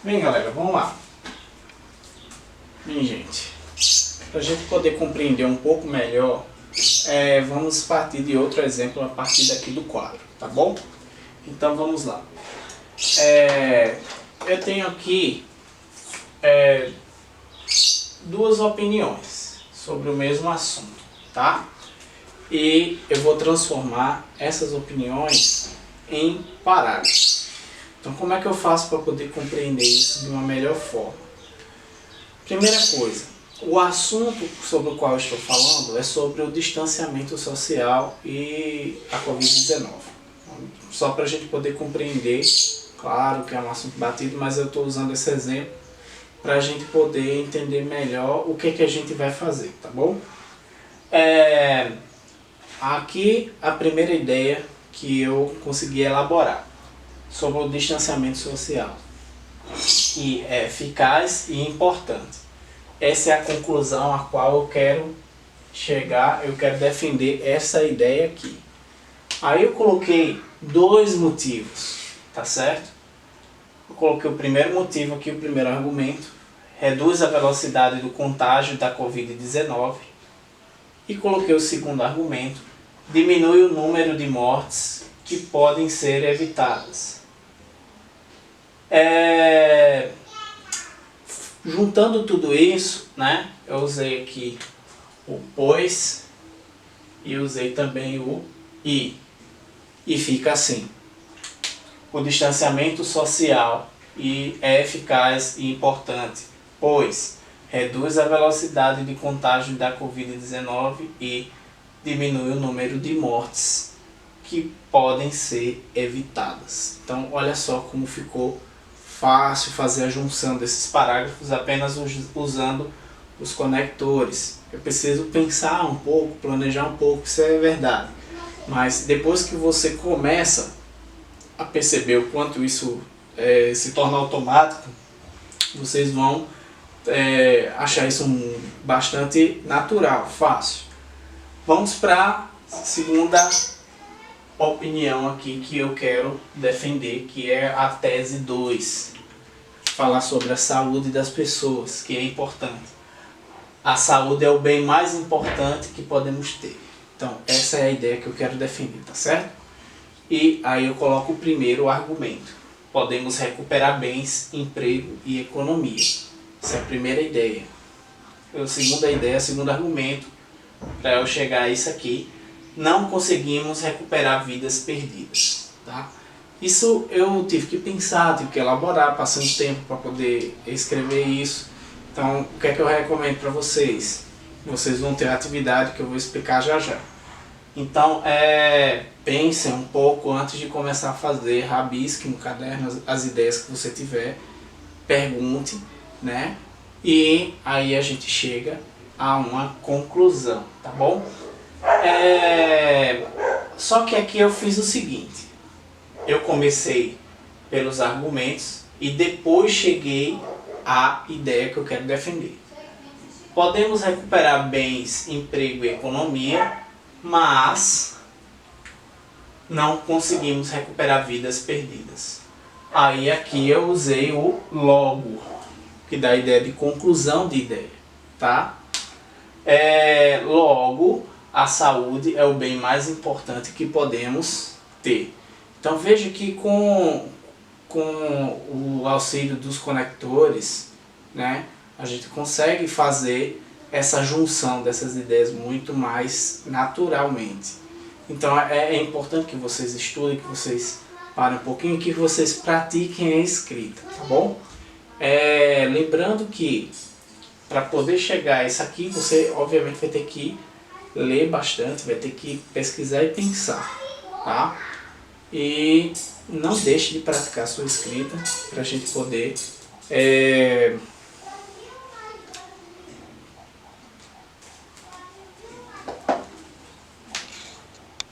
Bem, galera, vamos lá. Bem, gente, para a gente poder compreender um pouco melhor, vamos partir de outro exemplo a partir daqui do quadro, tá bom? Então vamos lá. Eu tenho aqui duas opiniões sobre o mesmo assunto, tá? E eu vou transformar essas opiniões em parágrafos. Então, como é que eu faço para poder compreender isso de uma melhor forma? Primeira coisa, o assunto sobre o qual eu estou falando é sobre o distanciamento social e a Covid-19. Só para a gente poder compreender, claro que é um assunto batido, mas eu estou usando esse exemplo para a gente poder entender melhor o que a gente vai fazer, tá bom? Aqui a primeira ideia que eu consegui elaborar sobre o distanciamento social, que é eficaz e importante. Essa é a conclusão a qual eu quero chegar, eu quero defender essa ideia aqui. Aí eu coloquei dois motivos, tá certo? Eu coloquei o primeiro motivo aqui, o primeiro argumento, reduz a velocidade do contágio da Covid-19, e coloquei o segundo argumento, diminui o número de mortes que podem ser evitadas. Juntando tudo isso, né, eu usei aqui o pois e usei também o e fica assim: o distanciamento social é eficaz e importante, pois reduz a velocidade de contágio da Covid-19 e diminui o número de mortes que podem ser evitadas. Então, olha só como ficou fácil fazer a junção desses parágrafos apenas usando os conectores. Eu preciso pensar um pouco, planejar um pouco, isso é verdade. Mas depois que você começa a perceber o quanto isso se torna automático, vocês vão achar isso bastante natural, fácil. Vamos para a segunda opinião aqui que eu quero defender, que é a tese 2. Falar sobre a saúde das pessoas, que é importante. A saúde é o bem mais importante que podemos ter. Então, essa é a ideia que eu quero defender, tá certo? E aí eu coloco o primeiro argumento. Podemos recuperar bens, emprego e economia. Essa é a primeira ideia. A segunda ideia, o segundo argumento, para eu chegar a isso aqui, não conseguimos recuperar vidas perdidas, tá? Isso eu tive que pensar, tive que elaborar, passei um tempo para poder escrever isso. Então, o que é que eu recomendo para vocês? Vocês vão ter atividade que eu vou explicar já já. Então, pensem um pouco antes de começar a fazer, rabisque no caderno as ideias que você tiver, pergunte, né? E aí a gente chega a uma conclusão, tá bom? Só que aqui eu fiz o seguinte: eu comecei pelos argumentos e depois cheguei à ideia que eu quero defender. Podemos recuperar bens, emprego e economia, mas não conseguimos recuperar vidas perdidas. Aí aqui eu usei o logo, que dá a ideia de conclusão de ideia, tá? Logo, a saúde é o bem mais importante que podemos ter. Então veja que com o auxílio dos conectores, né, a gente consegue fazer essa junção dessas ideias muito mais naturalmente. Então é importante que vocês estudem, que vocês parem um pouquinho, que vocês pratiquem a escrita, tá bom? Lembrando que para poder chegar a isso aqui, você obviamente vai ter que ler bastante, vai ter que pesquisar e pensar, tá? E não deixe de praticar a sua escrita para a gente poder